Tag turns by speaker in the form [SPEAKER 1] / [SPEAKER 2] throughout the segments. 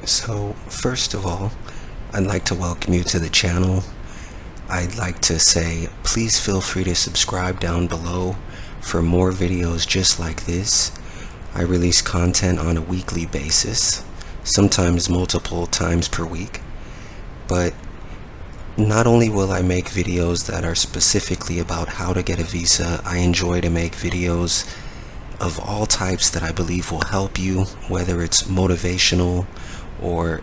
[SPEAKER 1] So, first of all, I'd like to welcome you to the channel. I'd like to say, please feel free to subscribe down below for more videos just like this. I release content on a weekly basis, sometimes multiple times per week. But not only will I make videos that are specifically about how to get a visa, I enjoy to make videos of all types that I believe will help you, whether it's motivational or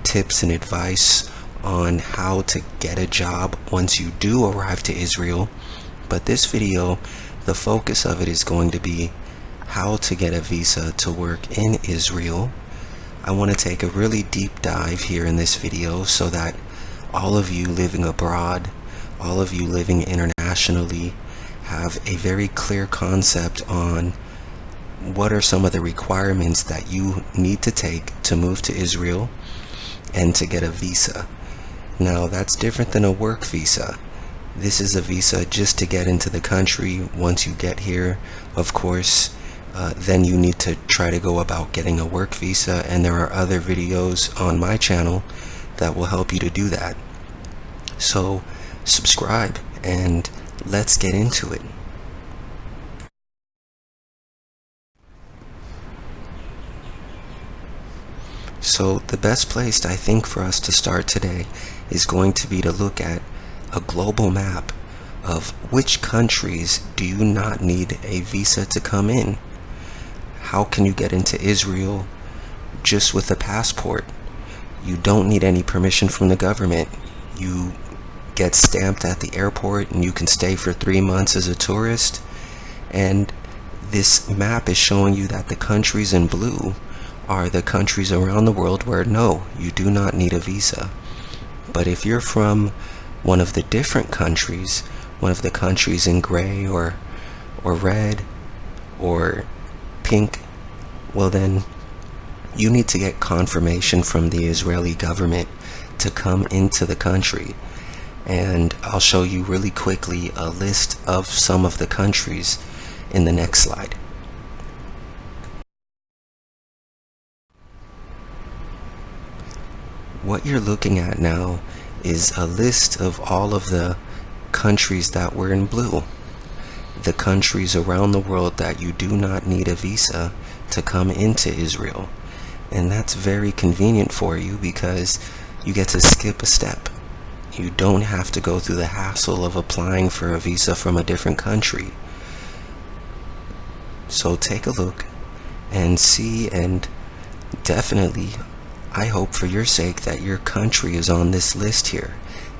[SPEAKER 1] tips and advice on how to get a job once you do arrive to Israel. But this video, the focus of it is going to be how to get a visa to work in Israel. I want to take a really deep dive here in this video so that all of you living abroad, all of you living internationally, have a very clear concept on what are some of the requirements that you need to take to move to Israel and to get a visa. Now, that's different than a work visa. This is a visa just to get into the country. Once you get here, of course, then you need to try to go about getting a work visa, and there are other videos on my channel that will help you to do that. So subscribe and let's get into it. So the best place I think for us to start today is going to be to look at a global map of which countries do you not need a visa to come in. How can you get into Israel just with a passport? You don't need any permission from the government. You get stamped at the airport and you can stay for 3 months as a tourist. And this map is showing you that the countries in blue are the countries around the world where no, you do not need a visa. But if you're from one of the different countries, one of the countries in gray or red or pink, well then you need to get confirmation from the Israeli government to come into the country. And I'll show you really quickly a list of some of the countries in the next slide. What you're looking at now is a list of all of the countries that were in blue. The countries around the world that you do not need a visa to come into Israel. And that's very convenient for you because you get to skip a step. You don't have to go through the hassle of applying for a visa from a different country. So take a look and see, and definitely I hope for your sake that your country is on this list here.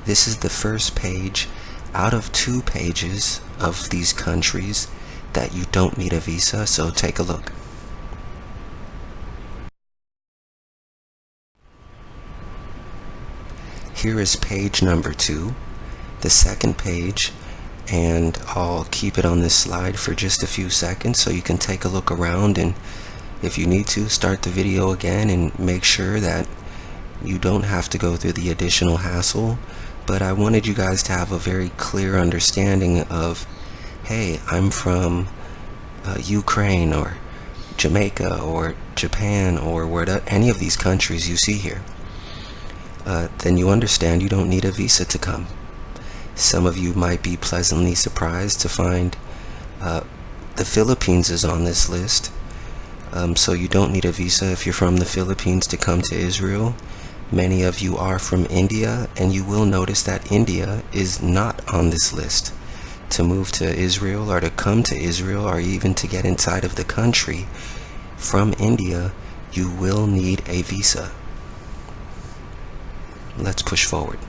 [SPEAKER 1] This is the first page out of 2 pages of these countries that you don't need a visa, so take a look. Here is page number 2, the second page, and I'll keep it on this slide for just a few seconds so you can take a look around, and if you need to, start the video again and make sure that you don't have to go through the additional hassle. But I wanted you guys to have a very clear understanding of, hey, I'm from Ukraine or Jamaica or Japan or any of these countries you see here. Then you understand you don't need a visa to come. Some of you might be pleasantly surprised to find the Philippines is on this list. So you don't need a visa if you're from the Philippines to come to Israel. Many of you are from India, and you will notice that India is not on this list. To move to Israel or to come to Israel or even to get inside of the country from India, you will need a visa. Let's push forward.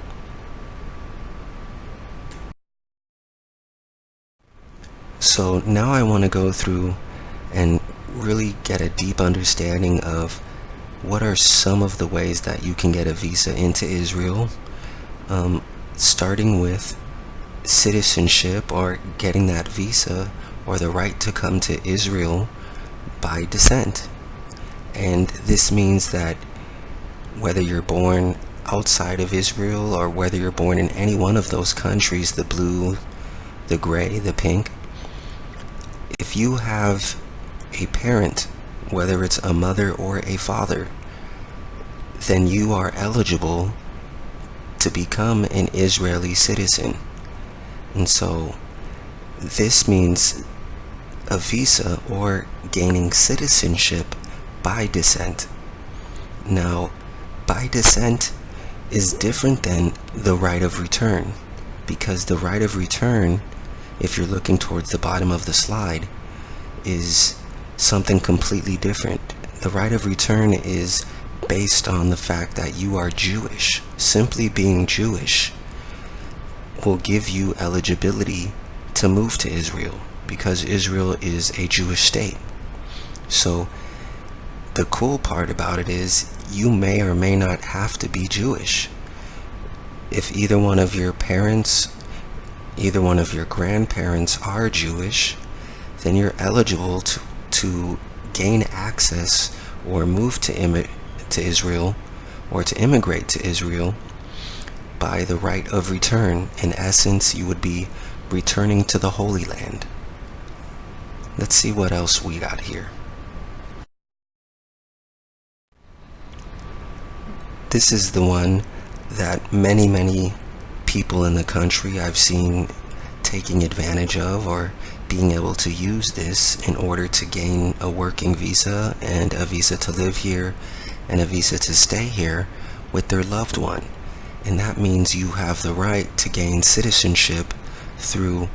[SPEAKER 1] So now I want to go through and really get a deep understanding of what are some of the ways that you can get a visa into Israel, starting with citizenship or getting that visa or the right to come to Israel by descent. And this means that whether you're born outside of Israel or whether you're born in any one of those countries, the blue, the gray, the pink, if you have a parent, whether it's a mother or a father, then you are eligible to become an Israeli citizen. And so this means a visa or gaining citizenship by descent. Now, by descent is different than the right of return, because the right of return, if you're looking towards the bottom of the slide, is something completely different. The right of return is based on the fact that you are Jewish. Simply being Jewish will give you eligibility to move to Israel, because Israel is a Jewish state. So the cool part about it is you may or may not have to be Jewish. If either one of your parents, either one of your grandparents are Jewish, then you're eligible to gain access or move to Israel, or to immigrate to Israel by the right of return. In essence, you would be returning to the Holy Land. Let's see what else we got here. This is the one that many people in the country I've seen taking advantage of, or being able to use this in order to gain a working visa and a visa to live here and a visa to stay here with their loved one. And that means you have the right to gain citizenship through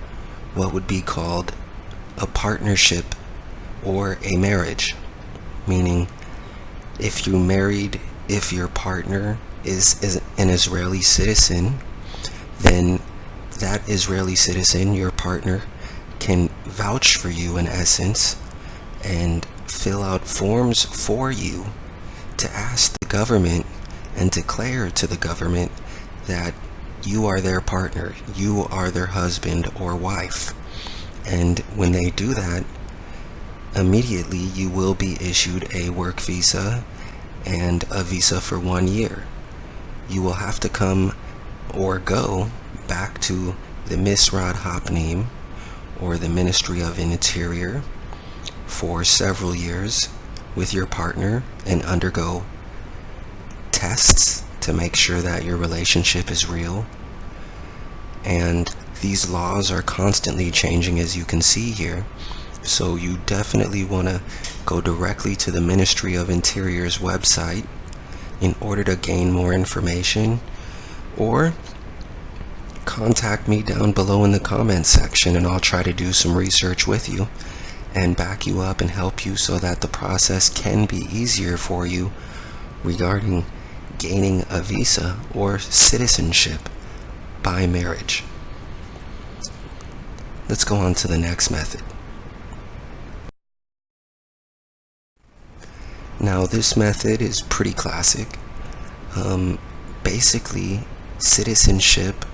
[SPEAKER 1] what would be called a partnership or a marriage. Meaning, if you're married, if your partner is an Israeli citizen, then that Israeli citizen, your partner, can vouch for you in essence and fill out forms for you to ask the government and declare to the government that you are their partner, you are their husband or wife. And when they do that, immediately you will be issued a work visa and a visa for 1 year. You will have to come or go back to the Misrad Hapnim, or the Ministry of Interior, for several years with your partner and undergo tests to make sure that your relationship is real. And these laws are constantly changing, as you can see here. So you definitely want to go directly to the Ministry of Interior's website in order to gain more information, or contact me down below in the comments section, and I'll try to do some research with you and back you up and help you so that the process can be easier for you regarding gaining a visa or citizenship by marriage. Let's go on to the next method. Now, this method is pretty classic. Basically, citizenship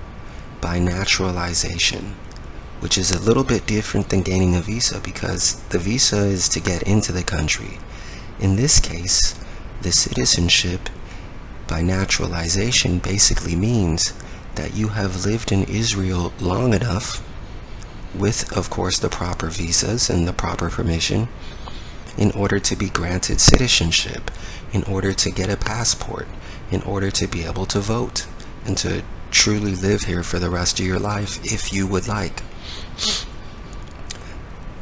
[SPEAKER 1] by naturalization, which is a little bit different than gaining a visa, because the visa is to get into the country. In this case, the citizenship by naturalization basically means that you have lived in Israel long enough, with of course the proper visas and the proper permission, in order to be granted citizenship, in order to get a passport, in order to be able to vote, and to truly live here for the rest of your life if you would like.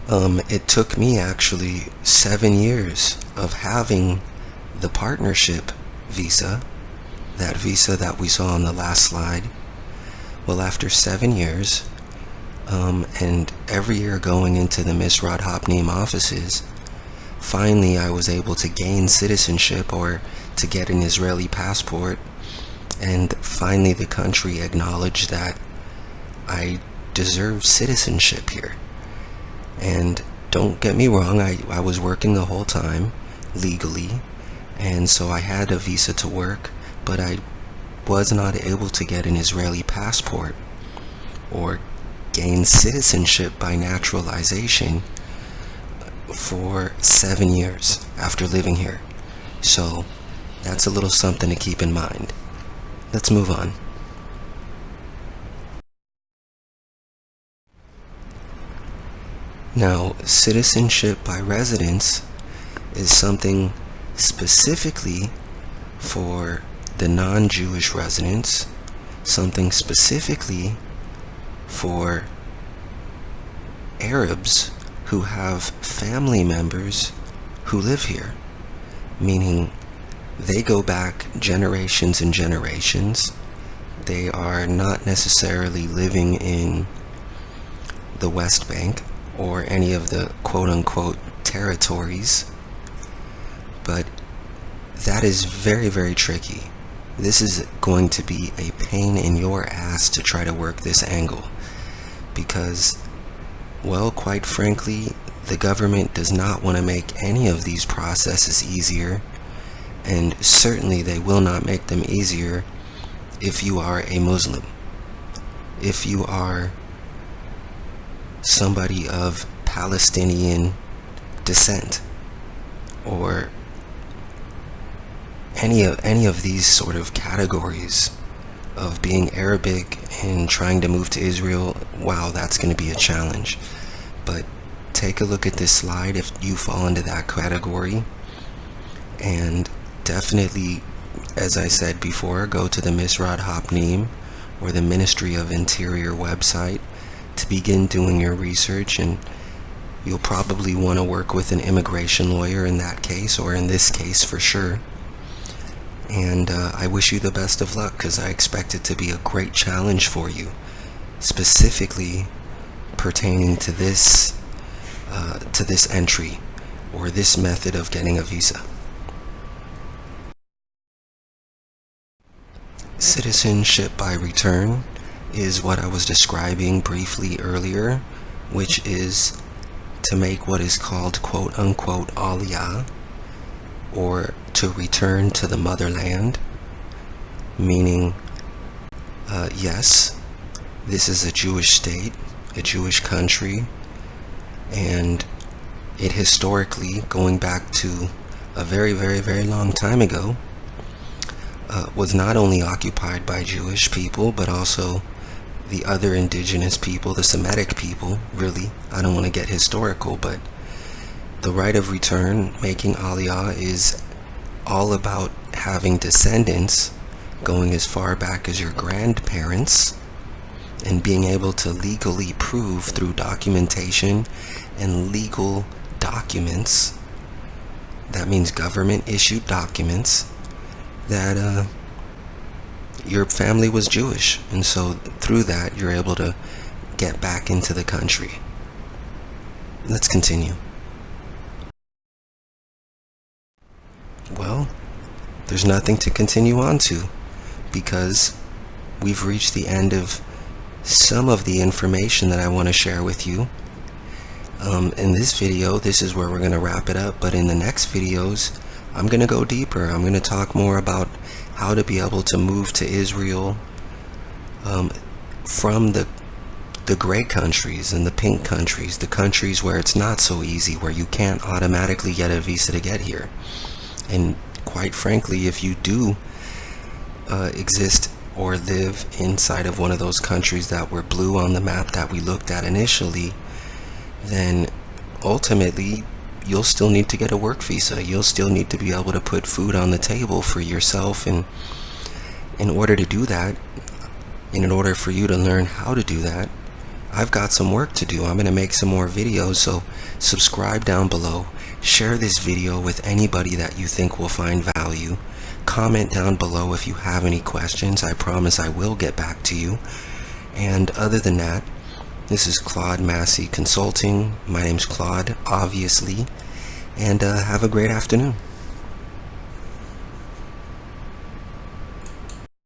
[SPEAKER 1] It took me actually 7 years of having the partnership visa, that visa that we saw on the last slide. Well, after 7 years, and every year going into the Misrad Hapnim offices, finally I was able to gain citizenship, or to get an Israeli passport, and finally the country acknowledged that I deserve citizenship here. And don't get me wrong, I was working the whole time legally, and so I had a visa to work, but I was not able to get an Israeli passport or gain citizenship by naturalization for 7 years after living here. So that's a little something to keep in mind. Let's move on. Now, citizenship by residence is something specifically for the non-Jewish residents, something specifically for Arabs who have family members who live here, meaning they go back generations and generations. They are not necessarily living in the West Bank or any of the quote-unquote territories, but that is very, very tricky. This is going to be a pain in your ass to try to work this angle because, well, quite frankly, the government does not want to make any of these processes easier, and certainly they will not make them easier if you are a Muslim. If you are somebody of Palestinian descent or any of these sort of categories of being Arabic and trying to move to Israel, wow, that's going to be a challenge. But take a look at this slide if you fall into that category, and definitely, as I said before, go to the Misrad Hapnim or the Ministry of Interior website to begin doing your research, and you'll probably want to work with an immigration lawyer in that case, or in this case for sure. And I wish you the best of luck, because I expect it to be a great challenge for you, specifically pertaining to this entry or this method of getting a visa. Citizenship by return is what I was describing briefly earlier, which is to make what is called quote-unquote aliyah, or to return to the motherland, meaning yes, this is a Jewish state, a Jewish country, and it historically, going back to a very, very, very long time ago, was not only occupied by Jewish people, but also the other indigenous people, the Semitic people, really. I don't want to get historical, but the right of return, making aliyah, is all about having descendants going as far back as your grandparents and being able to legally prove through documentation and legal documents, that means government issued documents, that your family was Jewish, and so through that you're able to get back into the country. Let's continue. Well, there's nothing to continue on to, because we've reached the end of some of the information that I want to share with you. In this video, this is where we're going to wrap it up, but in the next videos, I'm going to go deeper. I'm going to talk more about how to be able to move to Israel from the gray countries and the pink countries, the countries where it's not so easy, where you can't automatically get a visa to get here. And quite frankly, if you do exist or live inside of one of those countries that were blue on the map that we looked at initially, then ultimately you'll still need to get a work visa. You'll still need to be able to put food on the table for yourself, and in order to do that, and in order for you to learn how to do that, I've got some work to do. I'm going to make some more videos, so subscribe down below, share this video with anybody that you think will find value, comment down below if you have any questions. I promise I will get back to you. And other than that, this is Claude Massey Consulting. My name's Claude, obviously, and have a great afternoon.